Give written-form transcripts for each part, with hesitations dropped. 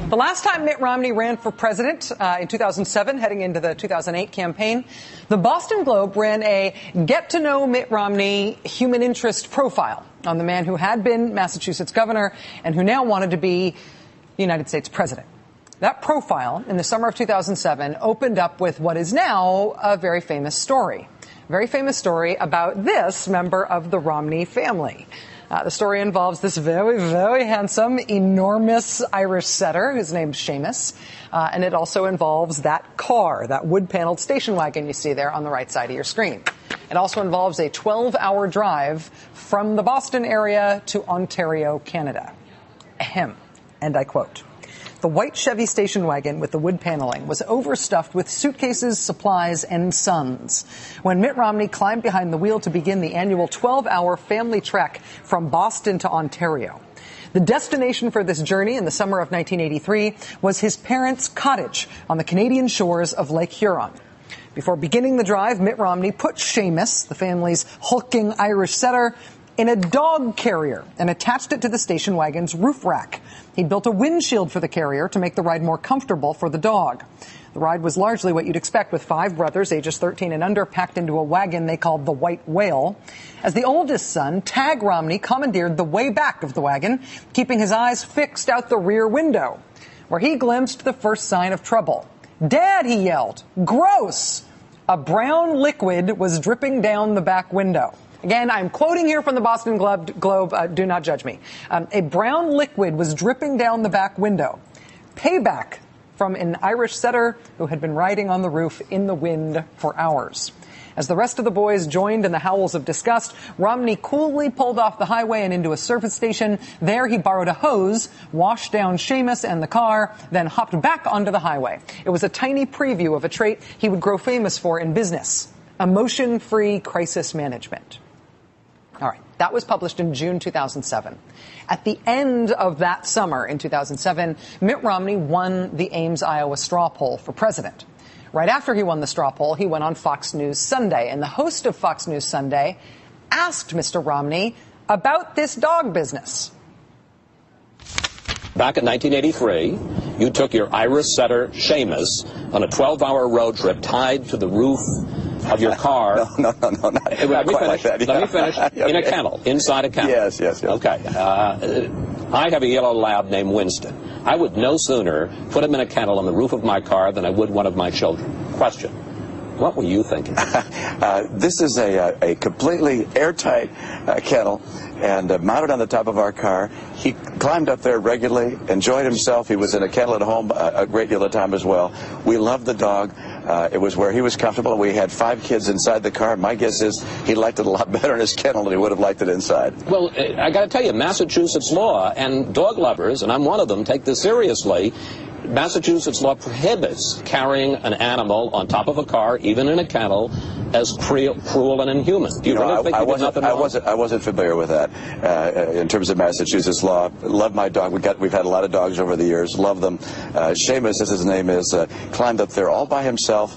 The last time Mitt Romney ran for president in 2007, heading into the 2008 campaign, the Boston Globe ran a get-to-know Mitt Romney human interest profile on the man who had been Massachusetts governor and who now wanted to be the United States president. That profile in the summer of 2007 opened up with what is now a very famous story. A very famous story about this member of the Romney family. The story involves this very, very handsome, enormous Irish setter who's named Sheamus. And it also involves that car, that wood-paneled station wagon you see there on the right side of your screen. It also involves a 12-hour drive from the Boston area to Ontario, Canada. Ahem. And I quote, "The white Chevy station wagon with the wood paneling was overstuffed with suitcases, supplies, and sons when Mitt Romney climbed behind the wheel to begin the annual 12-hour family trek from Boston to Ontario. The destination for this journey in the summer of 1983 was his parents' cottage on the Canadian shores of Lake Huron. Before beginning the drive, Mitt Romney put Sheamus, the family's hulking Irish setter, in a dog carrier and attached it to the station wagon's roof rack. He built a windshield for the carrier to make the ride more comfortable for the dog. The ride was largely what you'd expect with five brothers, ages 13 and under, packed into a wagon they called the White Whale. As the oldest son, Tag Romney commandeered the way back of the wagon, keeping his eyes fixed out the rear window, where he glimpsed the first sign of trouble. 'Dad,' he yelled. 'Gross!' A brown liquid was dripping down the back window." Again, I'm quoting here from the Boston Globe. Do not judge me. A brown liquid was dripping down the back window. Payback from an Irish setter who had been riding on the roof in the wind for hours. As the rest of the boys joined in the howls of disgust, Romney coolly pulled off the highway and into a service station. There he borrowed a hose, washed down Sheamus and the car, then hopped back onto the highway. It was a tiny preview of a trait he would grow famous for in business: emotion-free crisis management. All right. That was published in June 2007. At the end of that summer in 2007, Mitt Romney won the Ames, Iowa straw poll for president. Right after he won the straw poll, he went on Fox News Sunday. And the host of Fox News Sunday asked Mr. Romney about this dog business. Back in 1983, you took your Irish setter, Sheamus, on a 12-hour road trip tied to the roof of your car. No, not Let me quite finish. like that. Let me finish. Okay. In a kennel, inside a kennel. Yes. Okay. I have a yellow lab named Winston. I would no sooner put him in a kennel on the roof of my car than I would one of my children. Question. What were you thinking? This is a completely airtight kennel and mounted on the top of our car. He climbed up there regularly, enjoyed himself. He was in a kennel at home a great deal of time as well. We loved the dog. It was where he was comfortable. We had 5 kids inside the car. My guess is he liked it a lot better in his kennel than he would have liked it inside. Well, I got to tell you, Massachusetts law and dog lovers, and I'm one of them, take this seriously. Massachusetts law prohibits carrying an animal on top of a car, even in a kennel, as cruel and inhuman. Do you really think you did nothing wrong? I wasn't familiar with that in terms of Massachusetts law. Love my dog. We've had a lot of dogs over the years. Love them. Sheamus, as his name is, climbed up there all by himself,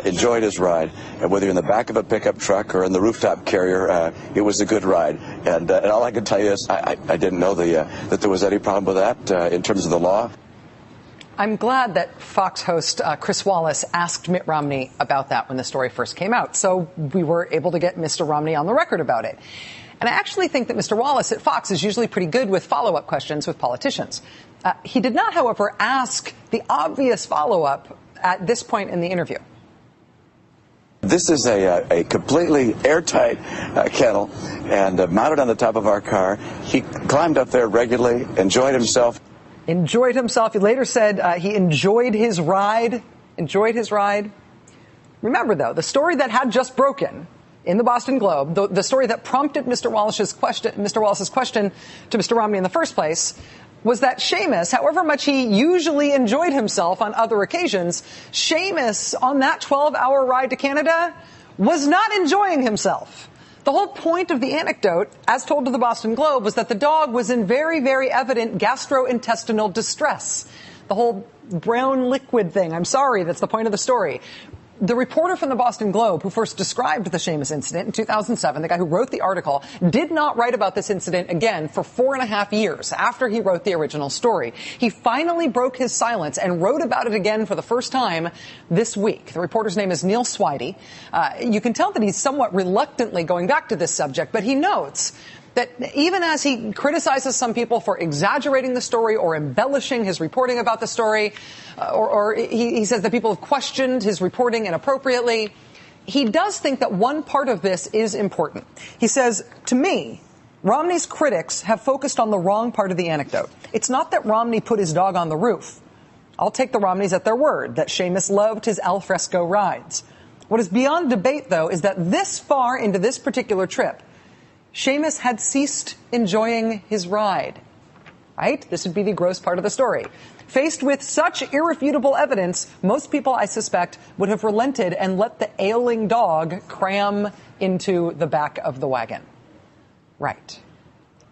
enjoyed his ride. And whether you're in the back of a pickup truck or in the rooftop carrier, it was a good ride. And all I can tell you is I didn't know that there was any problem with that in terms of the law. I'm glad that Fox host Chris Wallace asked Mitt Romney about that when the story first came out, so we were able to get Mr. Romney on the record about it. And I actually think that Mr. Wallace at Fox is usually pretty good with follow-up questions with politicians. He did not, however, ask the obvious follow-up at this point in the interview. This is a completely airtight kennel and mounted on the top of our car. He climbed up there regularly, enjoyed himself. Enjoyed himself. He later said he enjoyed his ride. Remember, though, the story that had just broken in the Boston Globe, the story that prompted Mr. Wallace's question to Mr. Romney in the first place, was that Sheamus, however much he usually enjoyed himself on other occasions, Sheamus on that 12-hour ride to Canada was not enjoying himself. The whole point of the anecdote, as told to the Boston Globe, was that the dog was in very, very evident gastrointestinal distress. The whole brown liquid thing, I'm sorry, that's the point of the story. The reporter from the Boston Globe who first described the Sheamus incident in 2007, the guy who wrote the article, did not write about this incident again for 4.5 years after he wrote the original story. He finally broke his silence and wrote about it again for the first time this week. The reporter's name is Neil Swidey. You can tell that he's somewhat reluctantly going back to this subject, but he notes that even as he criticizes some people for exaggerating the story or embellishing his reporting about the story, or he says that people have questioned his reporting inappropriately, he does think that one part of this is important. He says, to me, Romney's critics have focused on the wrong part of the anecdote. It's not that Romney put his dog on the roof. I'll take the Romneys at their word that Sheamus loved his al fresco rides. What is beyond debate, though, is that this far into this particular trip, Sheamus had ceased enjoying his ride. Right? This would be the gross part of the story. Faced with such irrefutable evidence, most people, I suspect, would have relented and let the ailing dog cram into the back of the wagon. Right.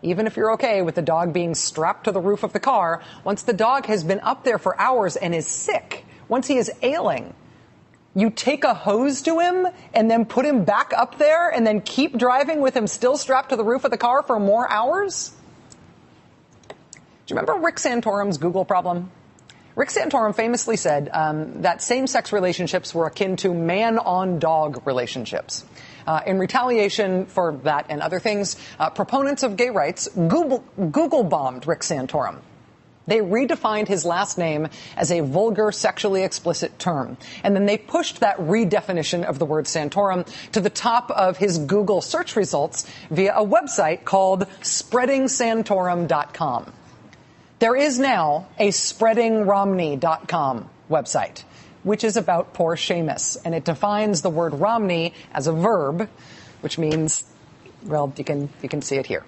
Even if you're okay with the dog being strapped to the roof of the car, once the dog has been up there for hours and is sick, once he is ailing, you take a hose to him and then put him back up there and then keep driving with him still strapped to the roof of the car for more hours? Do you remember Rick Santorum's Google problem? Rick Santorum famously said that same-sex relationships were akin to man-on-dog relationships. In retaliation for that and other things, proponents of gay rights Google bombed Rick Santorum. They redefined his last name as a vulgar, sexually explicit term. And then they pushed that redefinition of the word Santorum to the top of his Google search results via a website called spreadingsantorum.com. There is now a spreadingromney.com website, which is about poor Sheamus. And it defines the word Romney as a verb, which means, well, you can see it here.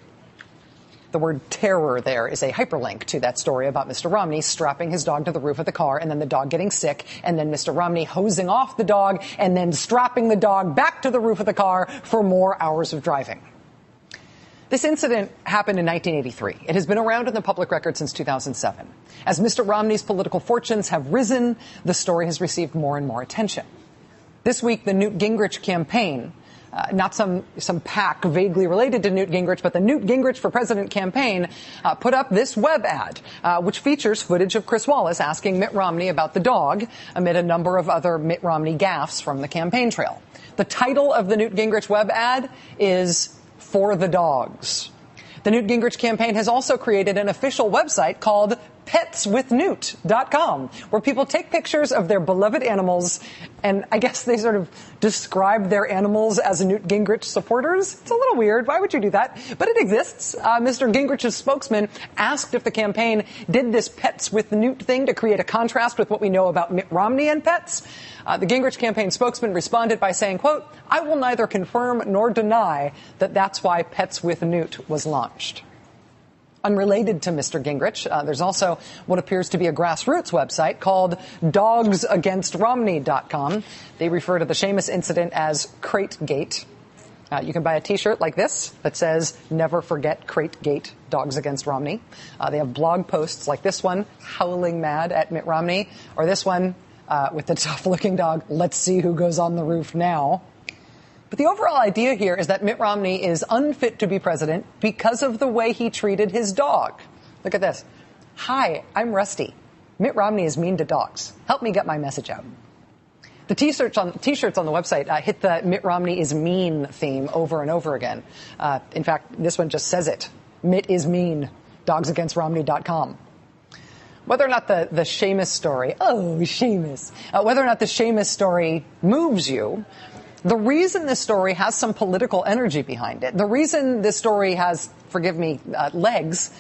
The word terror there is a hyperlink to that story about Mr. Romney strapping his dog to the roof of the car and then the dog getting sick and then Mr. Romney hosing off the dog and then strapping the dog back to the roof of the car for more hours of driving. This incident happened in 1983. It has been around in the public record since 2007. As Mr. Romney's political fortunes have risen, the story has received more and more attention. This week, the Newt Gingrich campaign, not some PAC vaguely related to Newt Gingrich, but the Newt Gingrich for President campaign put up this web ad, which features footage of Chris Wallace asking Mitt Romney about the dog amid a number of other Mitt Romney gaffes from the campaign trail. The title of the Newt Gingrich web ad is For the Dogs. The Newt Gingrich campaign has also created an official website called petswithnewt.com, where people take pictures of their beloved animals, and I guess they sort of describe their animals as Newt Gingrich supporters. It's a little weird. Why would you do that? But it exists. Mr. Gingrich's spokesman asked if the campaign did this Pets with Newt thing to create a contrast with what we know about Mitt Romney and pets. The Gingrich campaign spokesman responded by saying, quote, "I will neither confirm nor deny that that's why Pets with Newt was launched." Unrelated to Mr. Gingrich, there's also what appears to be a grassroots website called dogsagainstromney.com. They refer to the Sheamus incident as Crategate. You can buy a T-shirt like this that says, "Never forget Crategate, Dogs Against Romney." They have blog posts like this one, howling mad at Mitt Romney, or this one with the tough-looking dog, "Let's see who goes on the roof now." But the overall idea here is that Mitt Romney is unfit to be president because of the way he treated his dog. Look at this. "Hi, I'm Rusty. Mitt Romney is mean to dogs. Help me get my message out." The T-shirts on the website hit the Mitt Romney is mean theme over and over again. In fact, this one just says it. Mitt is mean. Dogsagainstromney.com. Whether or not the Sheamus story, whether or not the Sheamus story moves you, the reason this story has some political energy behind it, the reason this story has, forgive me, legs,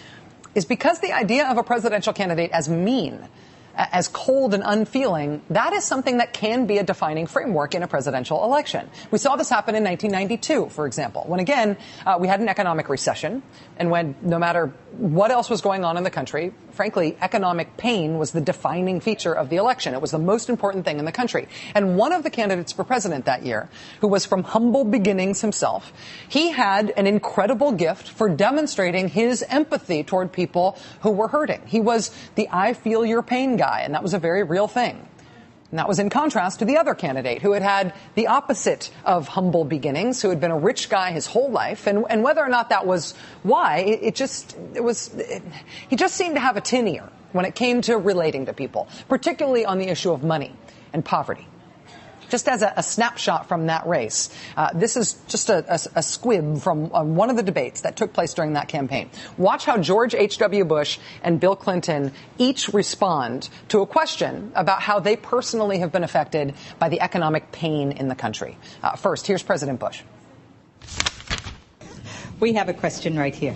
is because the idea of a presidential candidate as mean, as cold and unfeeling, that is something that can be a defining framework in a presidential election. We saw this happen in 1992, for example, when, again, we had an economic recession, and when no matter what else was going on in the country, frankly, economic pain was the defining feature of the election. It was the most important thing in the country. And one of the candidates for president that year, who was from humble beginnings himself, he had an incredible gift for demonstrating his empathy toward people who were hurting. He was the I feel your pain guy, and that was a very real thing. And that was in contrast to the other candidate who had the opposite of humble beginnings, who had been a rich guy his whole life. And whether or not that was why, he just seemed to have a tin ear when it came to relating to people, particularly on the issue of money and poverty. Just as a snapshot from that race, this is just a squib from one of the debates that took place during that campaign. Watch how George H.W. Bush and Bill Clinton each respond to a question about how they personally have been affected by the economic pain in the country. First, here's President Bush. We have a question right here.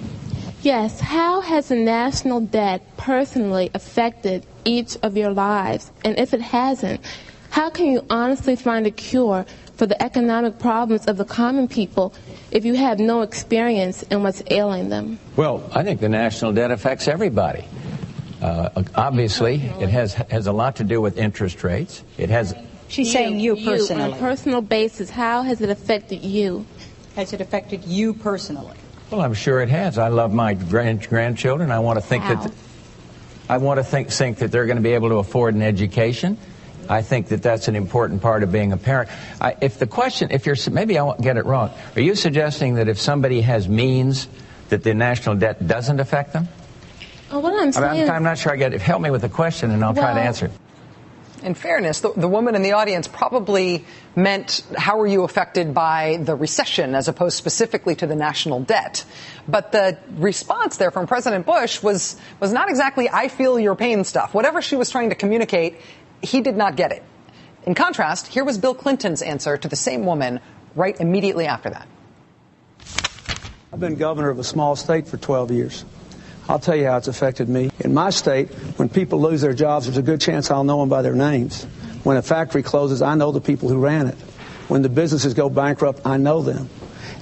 Yes, how has the national debt personally affected each of your lives? And if it hasn't, how can you honestly find a cure for the economic problems of the common people if you have no experience in what's ailing them? Well, I think the national debt affects everybody. Obviously, it has a lot to do with interest rates. It has. She's saying you personally. On a personal basis, how has it affected you? Has it affected you personally? Well, I'm sure it has. I love my grandchildren. I want to think that they're going to be able to afford an education. I think that that's an important part of being a parent. Maybe I won't get it wrong. Are you suggesting that if somebody has means, that the national debt doesn't affect them? Oh, what I'm saying. I'm not sure I get it. Help me with the question, and I'll try to answer it. In fairness, the woman in the audience probably meant how are you affected by the recession as opposed specifically to the national debt. But the response there from President Bush was not exactly I feel your pain stuff. Whatever she was trying to communicate, he did not get it. In contrast, here was Bill Clinton's answer to the same woman right immediately after that. I've been governor of a small state for 12 years. I'll tell you how it's affected me. In my state, when people lose their jobs, there's a good chance I'll know them by their names. When a factory closes, I know the people who ran it. When the businesses go bankrupt, I know them.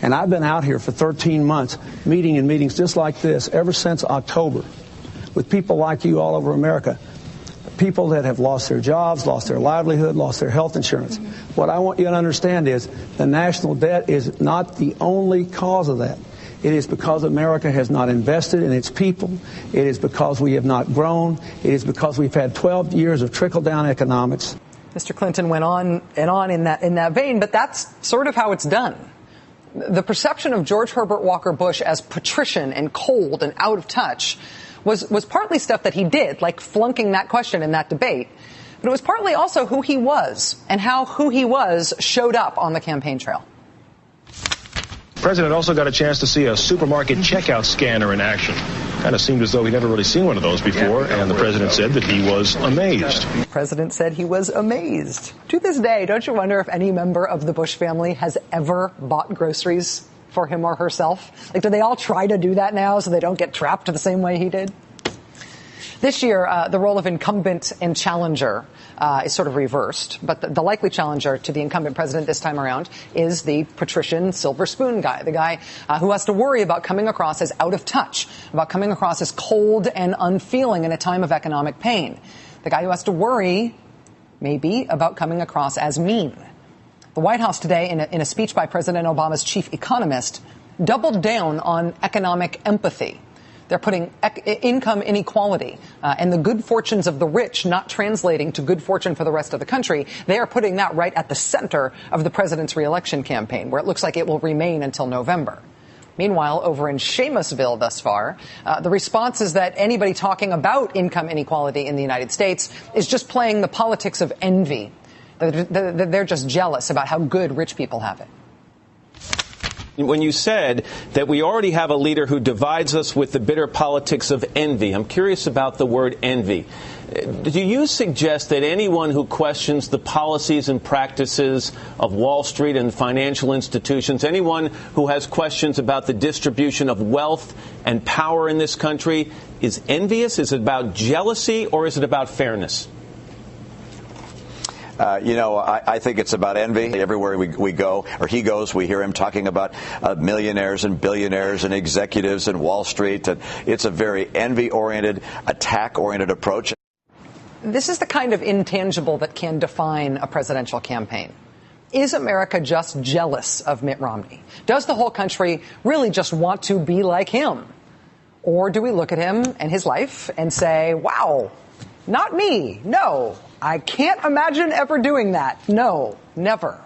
And I've been out here for 13 months, meeting in meetings just like this ever since October, with people like you all over America. People that have lost their jobs, lost their livelihood, lost their health insurance. What I want you to understand is the national debt is not the only cause of that. It is because America has not invested in its people. It is because we have not grown. It is because we've had 12 years of trickle-down economics. Mr. Clinton went on and on in that vein, but that's sort of how it's done. The perception of George Herbert Walker Bush as patrician and cold and out of touch was partly stuff that he did, like flunking that question in that debate. But it was partly also who he was and how who he was showed up on the campaign trail. The president also got a chance to see a supermarket checkout scanner in action. Kind of seemed as though he'd never really seen one of those before, and the president said that he was amazed. The president said he was amazed. To this day, don't you wonder if any member of the Bush family has ever bought groceries for him or herself? Like, do they all try to do that now so they don't get trapped the same way he did? This year, the role of incumbent and challenger is sort of reversed, but the likely challenger to the incumbent president this time around is the patrician silver spoon guy, the guy who has to worry about coming across as out of touch, about coming across as cold and unfeeling in a time of economic pain, the guy who has to worry, maybe, about coming across as mean. The White House today, in a speech by President Obama's chief economist, doubled down on economic empathy. They're putting income inequality and the good fortunes of the rich not translating to good fortune for the rest of the country. They are putting that right at the center of the president's reelection campaign, where it looks like it will remain until November. Meanwhile, over in Sheamusville thus far, the response is that anybody talking about income inequality in the United States is just playing the politics of envy. They're just jealous about how good rich people have it. When you said that we already have a leader who divides us with the bitter politics of envy, I'm curious about the word envy. Do you suggest that anyone who questions the policies and practices of Wall Street and financial institutions, anyone who has questions about the distribution of wealth and power in this country, is envious? Is it about jealousy, or is it about fairness? I think it's about envy. Everywhere we go, or he goes, we hear him talking about millionaires and billionaires and executives and Wall Street. And it's a very envy-oriented, attack-oriented approach. This is the kind of intangible that can define a presidential campaign. Is America just jealous of Mitt Romney? Does the whole country really just want to be like him? Or do we look at him and his life and say, wow, not me. No, I can't imagine ever doing that. No, never.